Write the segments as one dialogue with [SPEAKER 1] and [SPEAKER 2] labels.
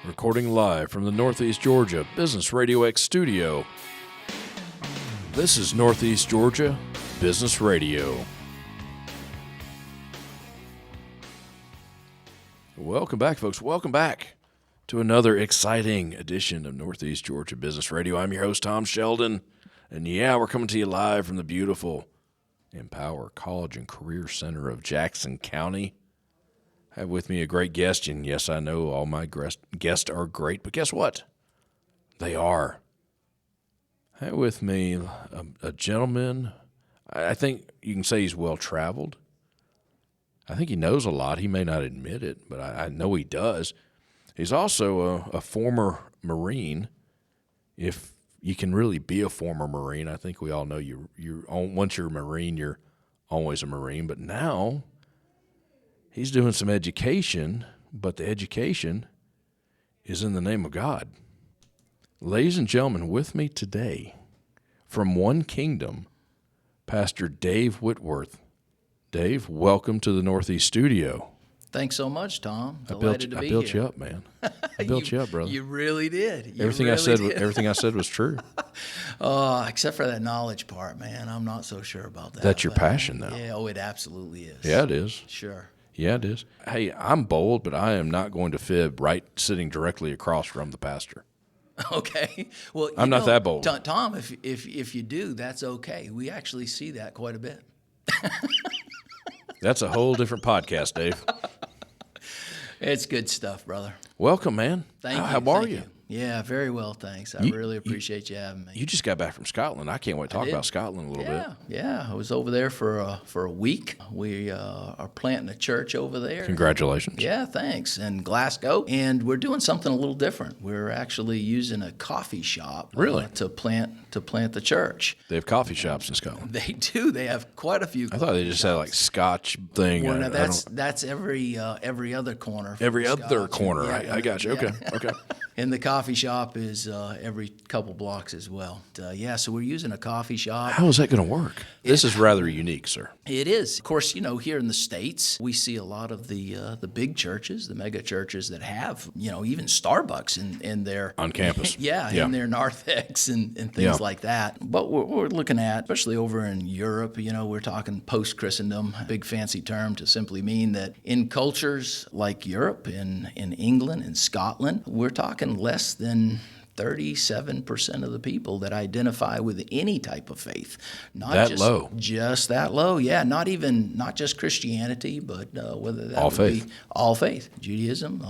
[SPEAKER 1] Recording live from the Northeast Georgia Business RadioX studio. This is Northeast Georgia Business Radio. Welcome back, folks. Welcome back to another exciting edition of Northeast Georgia Business Radio. I'm your host, Tom Sheldon. And yeah, we're coming to you live from the beautiful Empower College and Career Center of Jackson County. I have with me a great guest, and yes, I know all my guests are great, but guess what? They are. I have with me a gentleman. I think you can say he's well-traveled. I think he knows a lot. He may not admit it, but I know he does. He's also a former Marine. If you can really be a former Marine, I think we all know once you're a Marine, you're always a Marine. But now he's doing some education, but the education is in the name of God. Ladies and gentlemen, with me today from One Kingdom, Pastor Dave Whitworth. Dave, welcome to the Northeast Studio.
[SPEAKER 2] Thanks so much, Tom. Delighted to be here.
[SPEAKER 1] I built you up, man. I built you up, brother.
[SPEAKER 2] You really did.
[SPEAKER 1] Everything I said was true.
[SPEAKER 2] Except for that knowledge part, man. I'm not so sure about that.
[SPEAKER 1] That's your passion, though.
[SPEAKER 2] Yeah, it absolutely is.
[SPEAKER 1] Yeah, it is.
[SPEAKER 2] Sure.
[SPEAKER 1] Yeah, it is. Hey, I'm bold, but I am not going to fib sitting directly across from the pastor.
[SPEAKER 2] Okay. Well,
[SPEAKER 1] I'm not that bold.
[SPEAKER 2] Tom, if you do, that's okay. We actually see that quite a bit.
[SPEAKER 1] That's a whole different podcast, Dave.
[SPEAKER 2] It's good stuff, brother.
[SPEAKER 1] Welcome, man.
[SPEAKER 2] Thank you.
[SPEAKER 1] How are you?
[SPEAKER 2] Yeah, very well, thanks. I really appreciate you having me.
[SPEAKER 1] You just got back from Scotland. I can't wait to talk about Scotland a little bit.
[SPEAKER 2] Yeah. I was over there for a week. We are planting a church over there.
[SPEAKER 1] Congratulations.
[SPEAKER 2] Yeah, thanks. In Glasgow. And we're doing something a little different. We're actually using a coffee shop to plant the church.
[SPEAKER 1] They have coffee shops in Scotland.
[SPEAKER 2] They do. They have quite a few.
[SPEAKER 1] I thought they just had like Scotch thing.
[SPEAKER 2] Well, that's every other corner.
[SPEAKER 1] Every other corner.
[SPEAKER 2] Yeah,
[SPEAKER 1] I got you.
[SPEAKER 2] Yeah.
[SPEAKER 1] Okay.
[SPEAKER 2] And the coffee shop is every couple blocks as well. So we're using a coffee shop.
[SPEAKER 1] How is that going to work? This is rather unique, sir.
[SPEAKER 2] It is. Of course, here in the States, we see a lot of the big churches, the mega churches that have, even Starbucks in their...
[SPEAKER 1] On campus.
[SPEAKER 2] In their narthex and things like that. But we're looking at, especially over in Europe, we're talking post-Christendom, big fancy term to simply mean that in cultures like Europe, in England, in Scotland, we're talking less than 37% of the people that identify with any type of faith.
[SPEAKER 1] Low?
[SPEAKER 2] Just that low, yeah. Not just Christianity, but whether that
[SPEAKER 1] all
[SPEAKER 2] would
[SPEAKER 1] faith.
[SPEAKER 2] Be all faith, Judaism,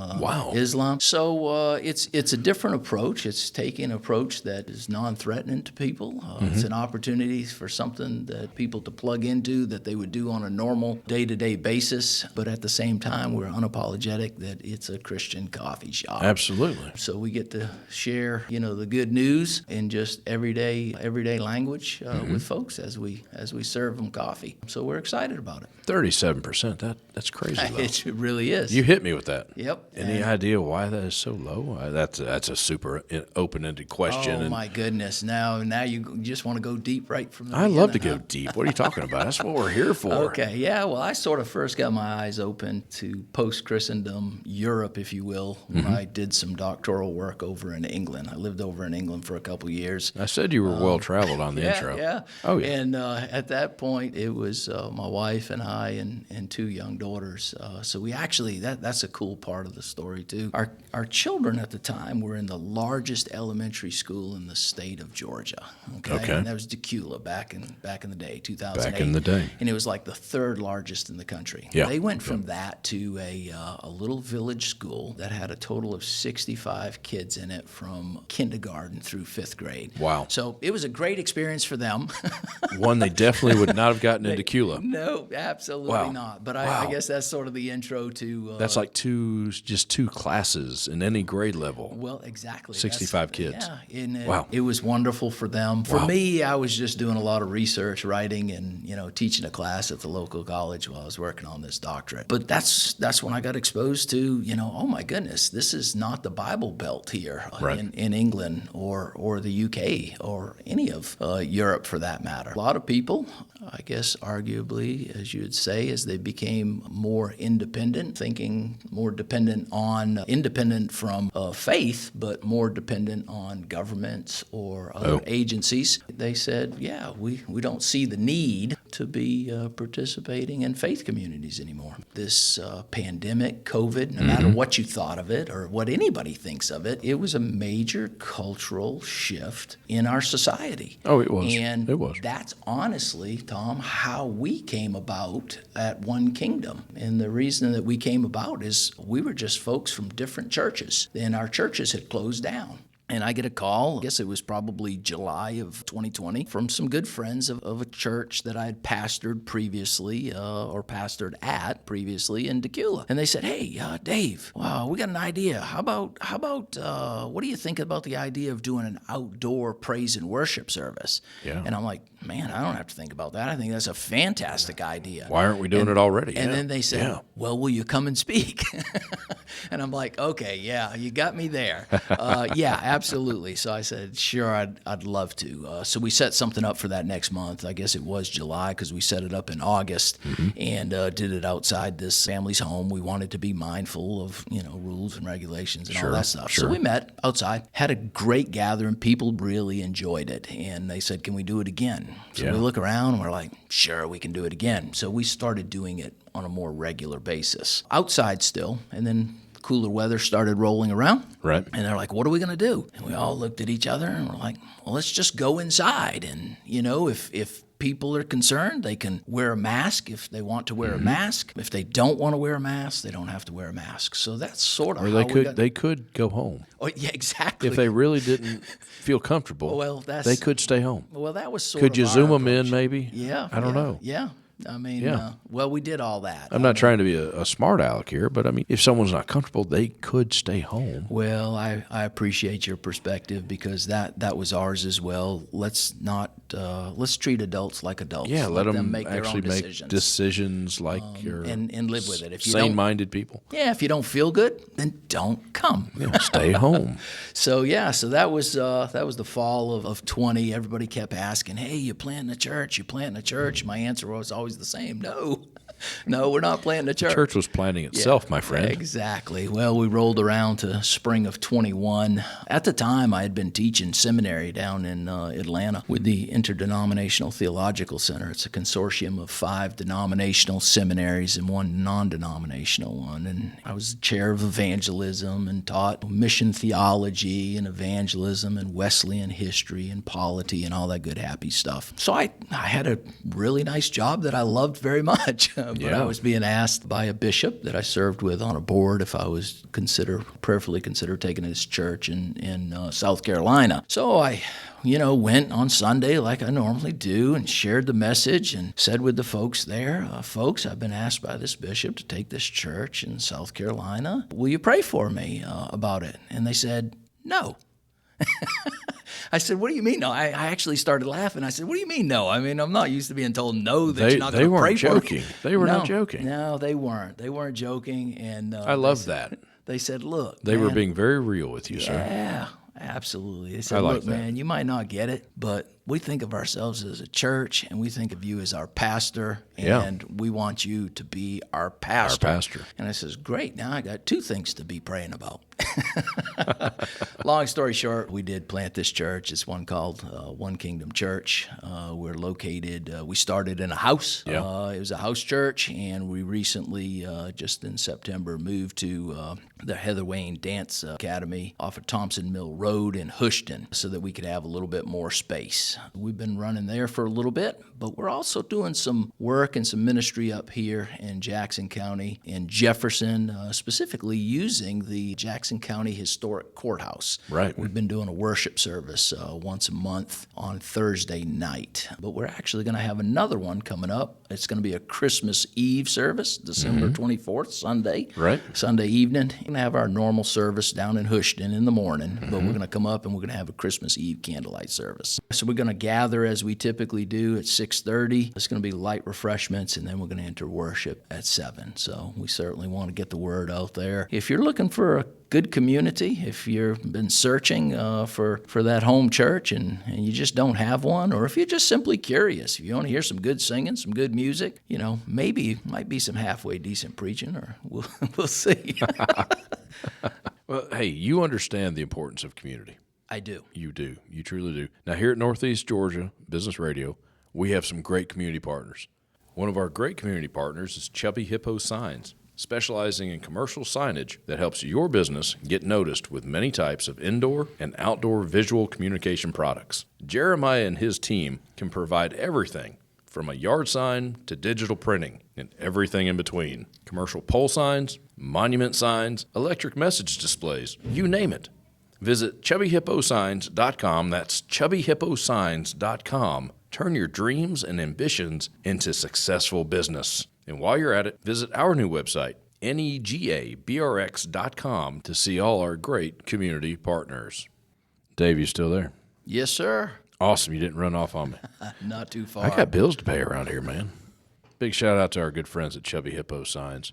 [SPEAKER 2] Islam. So it's a different approach. It's taking an approach that is non-threatening to people. It's an opportunity for something that people to plug into that they would do on a normal day-to-day basis, but at the same time, we're unapologetic that it's a Christian coffee shop.
[SPEAKER 1] Absolutely.
[SPEAKER 2] So we get to share the good news in just everyday language with folks as we serve them coffee. So we're excited about it.
[SPEAKER 1] 37%. That's crazy low.
[SPEAKER 2] It really is.
[SPEAKER 1] You hit me with that.
[SPEAKER 2] Yep.
[SPEAKER 1] Any idea why that is so low? That's a super open-ended question.
[SPEAKER 2] Oh my goodness! Now you just want to go deep right from the
[SPEAKER 1] I
[SPEAKER 2] beginning.
[SPEAKER 1] love to go deep. What are you talking about? That's what we're here for.
[SPEAKER 2] Okay. Yeah. Well, I sort of first got my eyes open to post-Christendom Europe, if you will, when I did some doctoral work over in England. I lived over in England for a couple years.
[SPEAKER 1] I said you were well-traveled on the intro.
[SPEAKER 2] Yeah.
[SPEAKER 1] Oh, yeah.
[SPEAKER 2] And at that point, it was my wife and I and two young daughters. So we actually, that's a cool part of the story, too. Our children at the time were in the largest elementary school in the state of Georgia. Okay. And that was Decula back in the day, 2008.
[SPEAKER 1] Back in the day.
[SPEAKER 2] And it was like the third largest in the country.
[SPEAKER 1] Yeah.
[SPEAKER 2] They went from that to a little village school that had a total of 65 kids in it from kindergarten through fifth grade.
[SPEAKER 1] Wow.
[SPEAKER 2] So it was a great experience for them.
[SPEAKER 1] One they definitely would not have gotten into Decula.
[SPEAKER 2] No, absolutely not. But I guess that's sort of the intro to...
[SPEAKER 1] that's like two classes in any grade level.
[SPEAKER 2] Well, exactly.
[SPEAKER 1] 65 kids.
[SPEAKER 2] Yeah. And it was wonderful for them. For me, I was just doing a lot of research, writing, and teaching a class at the local college while I was working on this doctorate. But that's when I got exposed to, oh my goodness, this is not the Bible Belt here in England or the UK or any of Europe for that matter. A lot of people, I guess arguably, as you would say, as they became more independent, thinking more independent from faith, but more dependent on governments or other agencies, they said, yeah, we don't see the need to be participating in faith communities anymore. This pandemic, COVID, no matter what you thought of it or what anybody thinks of it, it was a major cultural shift in our society.
[SPEAKER 1] Oh, it was.
[SPEAKER 2] And
[SPEAKER 1] it was.
[SPEAKER 2] That's honestly, Tom, how we came about at One Kingdom. And the reason that we came about is we were just folks from different churches, and our churches had closed down. And I get a call, I guess it was probably July of 2020, from some good friends of a church that I had pastored previously, or pastored at previously in Decula. And they said, hey, Dave, wow, we got an idea. How about what do you think about the idea of doing an outdoor praise and worship service?
[SPEAKER 1] Yeah.
[SPEAKER 2] And I'm like, man, I don't have to think about that. I think that's a fantastic idea.
[SPEAKER 1] Why aren't we doing it already?
[SPEAKER 2] And then they said, well, will you come and speak? And I'm like, okay, yeah, you got me there. Yeah, absolutely. So I said, sure, I'd love to. So we set something up for that next month. I guess it was July because we set it up in August and did it outside this family's home. We wanted to be mindful of, rules and regulations and all that stuff.
[SPEAKER 1] Sure.
[SPEAKER 2] So we met outside, had a great gathering. People really enjoyed it. And they said, can we do it again? So we look around and we're like, sure, we can do it again. So we started doing it on a more regular basis. Outside still, and then cooler weather started rolling around.
[SPEAKER 1] Right.
[SPEAKER 2] And they're like, what are we going to do? And we all looked at each other and we're like, well, let's just go inside. And, if people are concerned, they can wear a mask if they want to wear a mask. If they don't want to wear a mask, they don't have to wear a mask. So that's sort of
[SPEAKER 1] they could go home.
[SPEAKER 2] Oh, yeah, exactly.
[SPEAKER 1] If they really didn't feel comfortable, they could stay home.
[SPEAKER 2] Well, that was sort
[SPEAKER 1] could
[SPEAKER 2] of
[SPEAKER 1] you
[SPEAKER 2] our
[SPEAKER 1] zoom them
[SPEAKER 2] approach.
[SPEAKER 1] in maybe?
[SPEAKER 2] Yeah.
[SPEAKER 1] I don't know.
[SPEAKER 2] Yeah. I mean, well, we did all that.
[SPEAKER 1] I'm not trying to be a smart aleck here, but I mean, if someone's not comfortable, they could stay home.
[SPEAKER 2] Well, I appreciate your perspective because that was ours as well. Let's treat adults like adults.
[SPEAKER 1] Yeah, let them
[SPEAKER 2] make
[SPEAKER 1] actually
[SPEAKER 2] their own
[SPEAKER 1] make decisions like
[SPEAKER 2] and live with it. If you
[SPEAKER 1] sane-minded people.
[SPEAKER 2] Yeah, if you don't feel good, then don't come.
[SPEAKER 1] Stay home.
[SPEAKER 2] So that was the fall of 20. Everybody kept asking, "Hey, you planting a church? You planting a church?" My answer was always the same: No, we're not planting a church.
[SPEAKER 1] The church was planting itself, my friend.
[SPEAKER 2] Exactly. Well, we rolled around to spring of 21. At the time, I had been teaching seminary down in Atlanta with the Interdenominational Theological Center. It's a consortium of 5 denominational seminaries and 1 non-denominational one. And I was chair of evangelism and taught mission theology and evangelism and Wesleyan history and polity and all that good, happy stuff. So I had a really nice job that I loved very much. But I was being asked by a bishop that I served with on a board if I was prayerfully consider taking his church in South Carolina. So I went on Sunday like I normally do and shared the message and said with the folks there, folks, I've been asked by this bishop to take this church in South Carolina. Will you pray for me about it? And they said, no. I said, what do you mean no? I actually started laughing. I said, what do you mean no? I mean, I'm not used to being told no that you're not going to pray for me.
[SPEAKER 1] They were not joking.
[SPEAKER 2] No, they weren't. They weren't joking. And
[SPEAKER 1] I love that.
[SPEAKER 2] They said, look,
[SPEAKER 1] they were being very real with you, sir.
[SPEAKER 2] Yeah, absolutely. They said, look, man, you might not get it, but we think of ourselves as a church, and we think of you as our pastor, and we want you to be our pastor.
[SPEAKER 1] Our pastor.
[SPEAKER 2] And I says, great, now I got 2 things to be praying about. Long story short, we did plant this church. It's one called One Kingdom Church. We're located, we started in a house. It was a house church, and we recently, just in September, moved to the Heather Wayne Dance Academy off of Thompson Mill Road in Houston so that we could have a little bit more space. We've been running there for a little bit, but we're also doing some work and some ministry up here in Jackson County, in Jefferson, specifically using the Jackson County Historic Courthouse.
[SPEAKER 1] Right.
[SPEAKER 2] We've been doing a worship service once a month on Thursday night, but we're actually going to have another one coming up. It's going to be a Christmas Eve service, December 24th, Sunday.
[SPEAKER 1] Right.
[SPEAKER 2] Sunday evening. We're going to have our normal service down in Houston in the morning, but we're going to come up and we're going to have a Christmas Eve candlelight service. So we're going to gather as we typically do at 6:30. It's going to be light refreshments, and then we're going to enter worship at 7. So we certainly want to get the word out there. If you're looking for a good community, if you've been searching for that home church and you just don't have one, or if you're just simply curious, if you want to hear some good singing, some good music, maybe might be some halfway decent preaching, or we'll see.
[SPEAKER 1] Well, hey, you understand the importance of community.
[SPEAKER 2] I do.
[SPEAKER 1] You do. You truly do. Now, here at Northeast Georgia Business Radio, we have some great community partners. One of our great community partners is Chubby Hippo Signs, specializing in commercial signage that helps your business get noticed with many types of indoor and outdoor visual communication products. Jeremiah and his team can provide everything from a yard sign to digital printing and everything in between. Commercial pole signs, monument signs, electric message displays, you name it. Visit chubbyhipposigns.com. That's chubbyhipposigns.com. Turn your dreams and ambitions into successful business. And while you're at it, visit our new website, negabrx.com, to see all our great community partners. Dave, you still there?
[SPEAKER 2] Yes, sir.
[SPEAKER 1] Awesome. You didn't run off on me.
[SPEAKER 2] Not too far.
[SPEAKER 1] I got bills to pay around here, man. Big shout out to our good friends at Chubby Hippo Signs.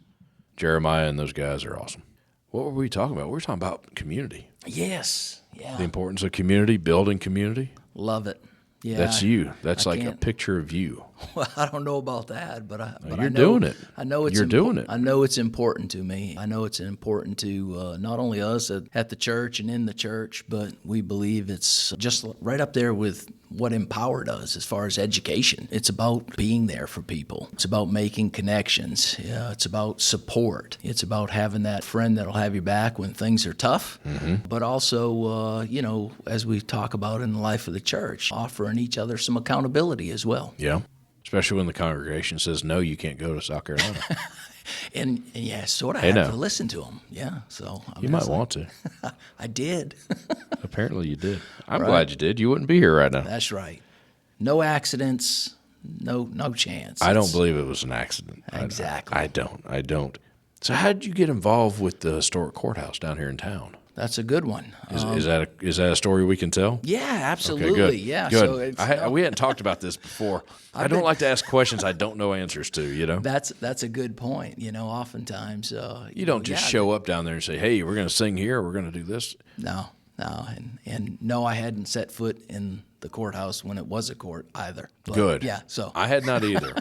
[SPEAKER 1] Jeremiah and those guys are awesome. What were we talking about? We were talking about community.
[SPEAKER 2] Yes. Yeah.
[SPEAKER 1] The importance of community, building community.
[SPEAKER 2] Love it. Yeah.
[SPEAKER 1] That's you. That's like a
[SPEAKER 2] can't-
[SPEAKER 1] picture of you.
[SPEAKER 2] Well, I don't know about that, but
[SPEAKER 1] You're
[SPEAKER 2] I know,
[SPEAKER 1] doing it.
[SPEAKER 2] I know it's
[SPEAKER 1] You're doing it.
[SPEAKER 2] I know it's important to me. I know it's important to not only us at the church and in the church, but we believe it's just right up there with what Empower does as far as education. It's about being there for people. It's about making connections. Yeah, it's about support. It's about having that friend that'll have your back when things are tough, but also, as we talk about in the life of the church, offering each other some accountability as well.
[SPEAKER 1] Yeah. Especially when the congregation says, no, you can't go to South Carolina.
[SPEAKER 2] And yeah, sort of
[SPEAKER 1] Hey,
[SPEAKER 2] have
[SPEAKER 1] now.
[SPEAKER 2] to listen to them. Yeah, so
[SPEAKER 1] You might want to.
[SPEAKER 2] I did.
[SPEAKER 1] Apparently you did. I'm
[SPEAKER 2] Right.
[SPEAKER 1] glad you did. You wouldn't be here right now.
[SPEAKER 2] That's right. No accidents. No chance.
[SPEAKER 1] I don't believe it was an accident.
[SPEAKER 2] Exactly.
[SPEAKER 1] I don't. So how did you get involved with the historic courthouse down here in town?
[SPEAKER 2] That's a good one.
[SPEAKER 1] Is that a story we can tell?
[SPEAKER 2] Yeah, absolutely.
[SPEAKER 1] Okay, good.
[SPEAKER 2] Yeah.
[SPEAKER 1] Good.
[SPEAKER 2] So it's,
[SPEAKER 1] We hadn't talked about this before. I don't like to ask questions I don't know answers to,
[SPEAKER 2] That's a good point. Oftentimes
[SPEAKER 1] You don't just show up down there and say, hey, we're going to sing here, we're going to do this.
[SPEAKER 2] No, and no, I hadn't set foot in the courthouse when it was a court either. But,
[SPEAKER 1] Good.
[SPEAKER 2] Yeah. So
[SPEAKER 1] I had not either.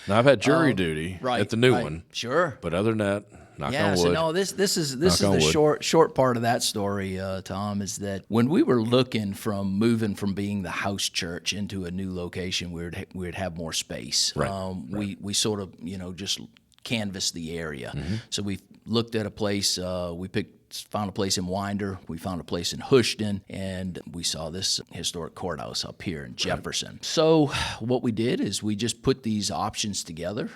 [SPEAKER 1] Now, I've had jury duty
[SPEAKER 2] right,
[SPEAKER 1] at the new
[SPEAKER 2] right.
[SPEAKER 1] one.
[SPEAKER 2] Sure.
[SPEAKER 1] But other than that, knock
[SPEAKER 2] Yeah,
[SPEAKER 1] on wood.
[SPEAKER 2] so no, this is
[SPEAKER 1] Knock on
[SPEAKER 2] the
[SPEAKER 1] wood.
[SPEAKER 2] short part of that story, Tom, is that when we were moving from being the house church into a new location, we'd have more space.
[SPEAKER 1] Right.
[SPEAKER 2] We sort of just canvassed the area.
[SPEAKER 1] Mm-hmm.
[SPEAKER 2] So we looked at a place. We found a place in Winder. We found a place in Houston, and we saw this historic courthouse up here in Jefferson. Right. So what we did is we just put these options together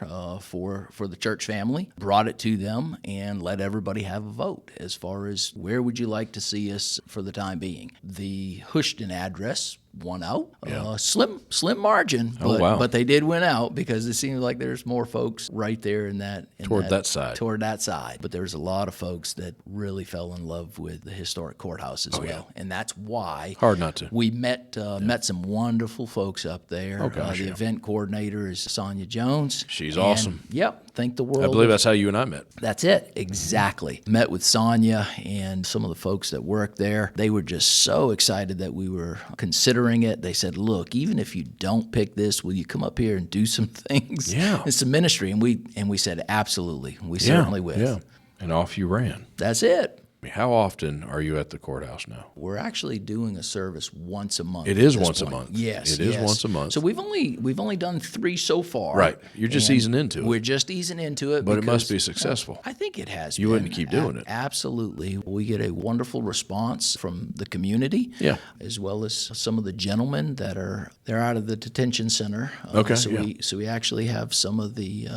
[SPEAKER 2] for the church family, brought it to them, and let everybody have a vote as far as where would you like to see us for the time being. The Houston address won out.
[SPEAKER 1] Yeah.
[SPEAKER 2] Slim margin, but,
[SPEAKER 1] wow.
[SPEAKER 2] but they did win out because it seemed like there's more folks right there in that
[SPEAKER 1] Toward that side.
[SPEAKER 2] Toward that side. But there's a lot of folks that really fell in love with the historic courthouse as well.
[SPEAKER 1] Yeah.
[SPEAKER 2] And that's why
[SPEAKER 1] Hard not to.
[SPEAKER 2] we met some wonderful folks up there.
[SPEAKER 1] Oh, gosh,
[SPEAKER 2] the
[SPEAKER 1] yeah.
[SPEAKER 2] event coordinator is Sonia Jones.
[SPEAKER 1] She's
[SPEAKER 2] And,
[SPEAKER 1] awesome.
[SPEAKER 2] Yep. Thank the world.
[SPEAKER 1] I believe
[SPEAKER 2] of-
[SPEAKER 1] that's how you and I met.
[SPEAKER 2] That's it. Exactly. Met with Sonia and some of the folks that work there. They were just so excited that we were considering it. They said, look, even if you don't pick this, will you come up here and do some things?
[SPEAKER 1] Yeah.
[SPEAKER 2] It's some ministry. And we said, absolutely. We certainly will.
[SPEAKER 1] Yeah. And off you ran.
[SPEAKER 2] That's it.
[SPEAKER 1] How often are you at the courthouse now?
[SPEAKER 2] We're actually doing a service once a month.
[SPEAKER 1] It is
[SPEAKER 2] at this
[SPEAKER 1] once a
[SPEAKER 2] point.
[SPEAKER 1] month.
[SPEAKER 2] Yes,
[SPEAKER 1] It is
[SPEAKER 2] yes.
[SPEAKER 1] once a month.
[SPEAKER 2] So we've only done 3 so far.
[SPEAKER 1] Right. You're just
[SPEAKER 2] and
[SPEAKER 1] easing into it.
[SPEAKER 2] We're just easing into it.
[SPEAKER 1] But it must
[SPEAKER 2] because-
[SPEAKER 1] be successful.
[SPEAKER 2] I think it has.
[SPEAKER 1] You
[SPEAKER 2] been.
[SPEAKER 1] wouldn't keep doing it.
[SPEAKER 2] Absolutely. We get a wonderful response from the community.
[SPEAKER 1] Yeah.
[SPEAKER 2] As well as some of the gentlemen they're out of the detention center.
[SPEAKER 1] Okay,
[SPEAKER 2] So
[SPEAKER 1] yeah.
[SPEAKER 2] we actually have some of the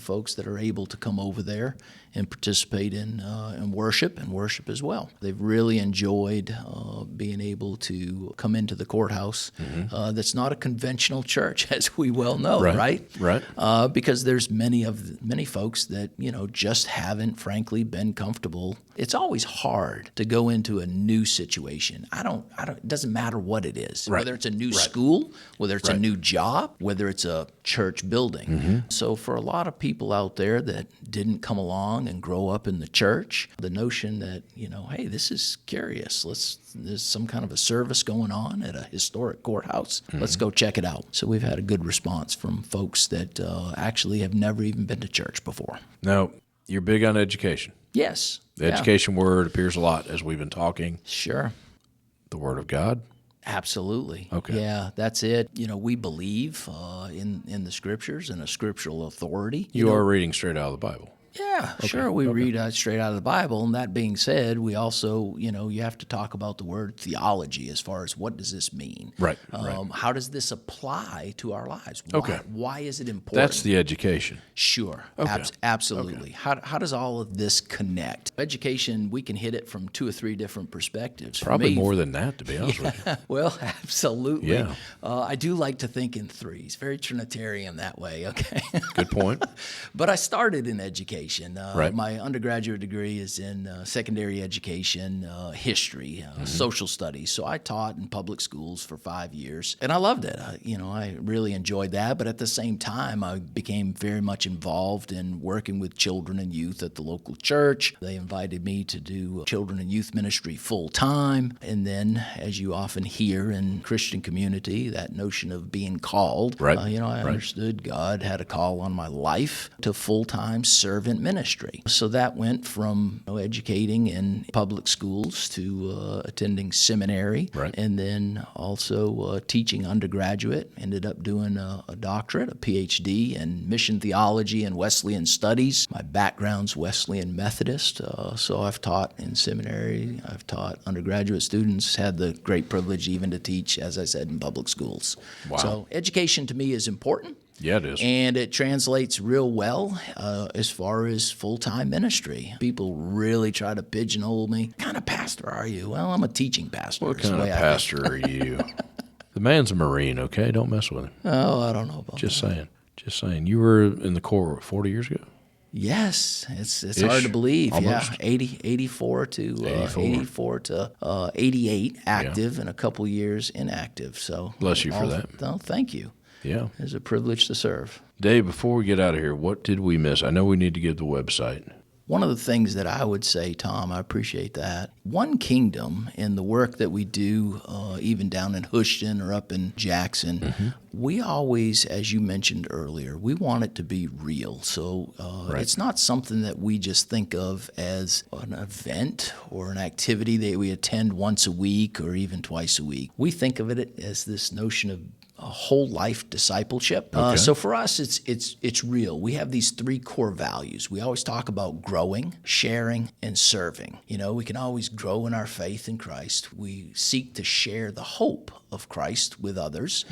[SPEAKER 2] folks that are able to come over there and participate in worship worship as well. They've really enjoyed being able to come into the courthouse. That's not a conventional church, as we well know, right? Because there's many folks that just haven't, frankly, been comfortable. It's always hard to go into a new situation. It doesn't matter what it is, whether it's a new school, whether it's a new job, whether it's a church building. So for a lot of people out there that didn't come along and grow up in the church, the notion that, hey, this is curious. There's some kind of a service going on at a historic courthouse. Let's go check it out. So we've had a good response from folks that actually have never even been to church before.
[SPEAKER 1] Now, you're big on education.
[SPEAKER 2] Yes.
[SPEAKER 1] The education word appears a lot as we've been talking.
[SPEAKER 2] Sure.
[SPEAKER 1] The Word of God.
[SPEAKER 2] Absolutely.
[SPEAKER 1] Okay.
[SPEAKER 2] Yeah, that's it. We believe in the Scriptures and a scriptural authority.
[SPEAKER 1] You are reading straight out of the Bible.
[SPEAKER 2] Yeah, sure. We read straight out of the Bible. And that being said, we also, you have to talk about the word theology as far as what does this mean?
[SPEAKER 1] Right.
[SPEAKER 2] How does this apply to our lives? Why is it important?
[SPEAKER 1] That's the education.
[SPEAKER 2] Sure. Absolutely. Okay. How does all of this connect? Education, we can hit it from 2 or 3 different perspectives.
[SPEAKER 1] Probably more than that, to be honest with you.
[SPEAKER 2] Well, absolutely.
[SPEAKER 1] Yeah.
[SPEAKER 2] I do like to think in threes. Very Trinitarian that way, okay?
[SPEAKER 1] Good point.
[SPEAKER 2] But I started in education.
[SPEAKER 1] Right.
[SPEAKER 2] My undergraduate degree is in secondary education, history, social studies. So I taught in public schools for 5 years, and I loved it. I really enjoyed that. But at the same time, I became very much involved in working with children and youth at the local church. They invited me to do children and youth ministry full time. And then, as you often hear in Christian community, that notion of being called.
[SPEAKER 1] Right.
[SPEAKER 2] I understood God had a call on my life to full-time servant ministry. So that went from educating in public schools to attending seminary, and then also teaching undergraduate. Ended up doing a doctorate, a PhD in mission theology and Wesleyan studies. My background's Wesleyan Methodist, so I've taught in seminary, I've taught undergraduate students, had the great privilege even to teach, as I said, in public schools.
[SPEAKER 1] Wow.
[SPEAKER 2] So education to me is important.
[SPEAKER 1] Yeah, it is.
[SPEAKER 2] And it translates real well as far as full-time ministry. People really try to pigeonhole me. What kind of pastor are you? Well, I'm a teaching pastor.
[SPEAKER 1] What kind of pastor are you? The man's a Marine, okay? Don't mess with him.
[SPEAKER 2] Oh, I don't know about
[SPEAKER 1] Just saying. You were in the Corps 40 years ago?
[SPEAKER 2] Yes, it's hard to believe.
[SPEAKER 1] Almost.
[SPEAKER 2] Yeah, 84 to 88 active, and a couple years inactive. So
[SPEAKER 1] bless you for that.
[SPEAKER 2] No, thank you.
[SPEAKER 1] Yeah.
[SPEAKER 2] It's a privilege to serve.
[SPEAKER 1] Dave, before we get out of here, what did we miss? I know we need to give the website.
[SPEAKER 2] One of the things that I would say, Tom, I appreciate that. One Kingdom and the work that we do, even down in Houston or up in Jackson, we always, as you mentioned earlier, we want it to be real. So it's not something that we just think of as an event or an activity that we attend once a week or even twice a week. We think of it as this notion of a whole life discipleship. So for us, it's real. We have these 3 core values. We always talk about growing, sharing, and serving. We can always grow in our faith in Christ. We seek to share the hope of Christ with others.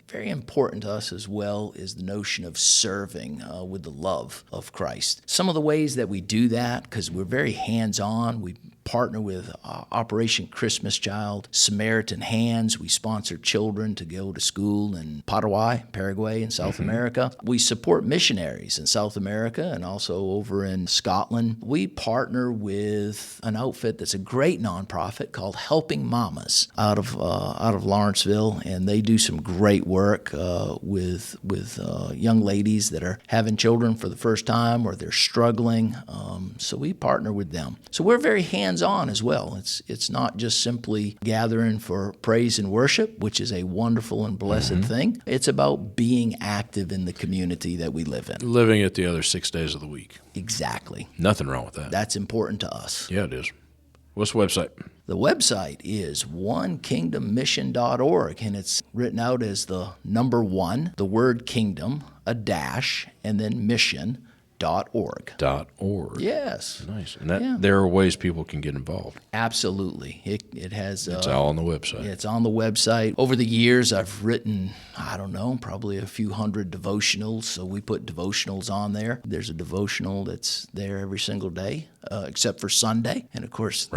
[SPEAKER 2] Very important to us as well is the notion of serving with the love of Christ. Some of the ways that we do that, because we're very hands-on, we partner with Operation Christmas Child, Samaritan Hands. We sponsor children to go to school in Paraguay, Paraguay, in South America. We support missionaries in South America and also over in Scotland. We partner with an outfit that's a great nonprofit called Helping Mamas out of Lawrenceville, and they do some great work with young ladies that are having children for the first time or they're struggling. So we partner with them. So we're very hands-on as well. It's not just simply gathering for praise and worship, which is a wonderful and blessed thing. It's about being active in the community that we live in.
[SPEAKER 1] Living it the other 6 days of the week.
[SPEAKER 2] Exactly.
[SPEAKER 1] Nothing wrong with that.
[SPEAKER 2] That's important to us.
[SPEAKER 1] Yeah, it is. What's the website?
[SPEAKER 2] The website is onekingdommission.org, and it's written out as the number 1, the word kingdom, a dash, and then mission.org. .org.
[SPEAKER 1] .org.
[SPEAKER 2] Yes.
[SPEAKER 1] Nice. And there are ways people can get involved.
[SPEAKER 2] Absolutely. It has...
[SPEAKER 1] It's all on the website.
[SPEAKER 2] It's on the website. Over the years, I've written, I don't know, probably a few hundred devotionals. So we put devotionals on there. There's a devotional that's there every single day, except for Sunday. And of course,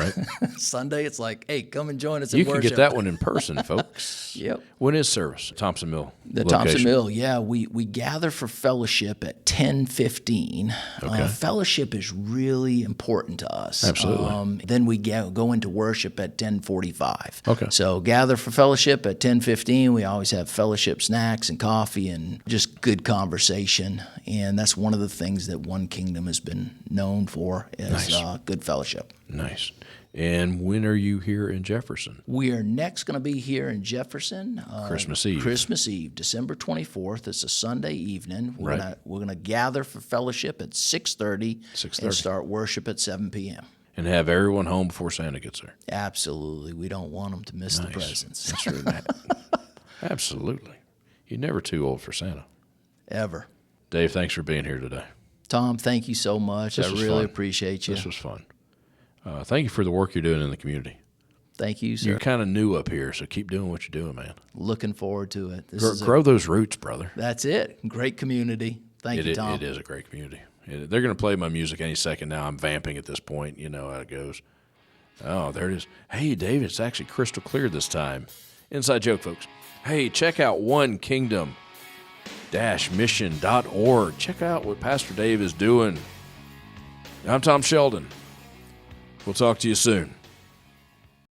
[SPEAKER 2] Sunday, it's like, hey, come and join us in
[SPEAKER 1] You
[SPEAKER 2] worship.
[SPEAKER 1] can get that one in person, folks.
[SPEAKER 2] Yep.
[SPEAKER 1] When is service? Thompson Mill.
[SPEAKER 2] The
[SPEAKER 1] location.
[SPEAKER 2] Thompson Mill, yeah. We gather for fellowship at 10:15.
[SPEAKER 1] Okay.
[SPEAKER 2] Fellowship is really important to us.
[SPEAKER 1] Absolutely.
[SPEAKER 2] Then we go into worship at 10:45.
[SPEAKER 1] Okay.
[SPEAKER 2] So gather for fellowship at 10:15. We always have fellowship snacks and coffee and just good conversation. And that's one of the things that One Kingdom has been known for is good fellowship.
[SPEAKER 1] Nice. And when are you here in Jefferson?
[SPEAKER 2] We are next going to be here in Jefferson.
[SPEAKER 1] Christmas Eve.
[SPEAKER 2] Christmas Eve, December 24th. It's a Sunday evening. We're gonna gather for fellowship at 6:30 and start worship at 7 p.m.
[SPEAKER 1] And have everyone home before Santa gets there.
[SPEAKER 2] Absolutely. We don't want them to miss the presents.
[SPEAKER 1] That's right. Absolutely. You're never too old for Santa.
[SPEAKER 2] Ever.
[SPEAKER 1] Dave, thanks for being here today.
[SPEAKER 2] Tom, thank you so much. I really appreciate you.
[SPEAKER 1] This was fun. Thank you for the work you're doing in the community.
[SPEAKER 2] Thank you, sir.
[SPEAKER 1] You're kind of new up here, so keep doing what you're doing, man.
[SPEAKER 2] Looking forward to it.
[SPEAKER 1] Grow those roots, brother.
[SPEAKER 2] That's it. Great community. Thank you, Tom.
[SPEAKER 1] It is a great community. They're going to play my music any second now. I'm vamping at this point. You know how it goes. Oh, there it is. Hey, Dave, it's actually crystal clear this time. Inside joke, folks. Hey, check out onekingdom-mission.org. Check out what Pastor Dave is doing. I'm Tom Sheldon. We'll talk to you soon.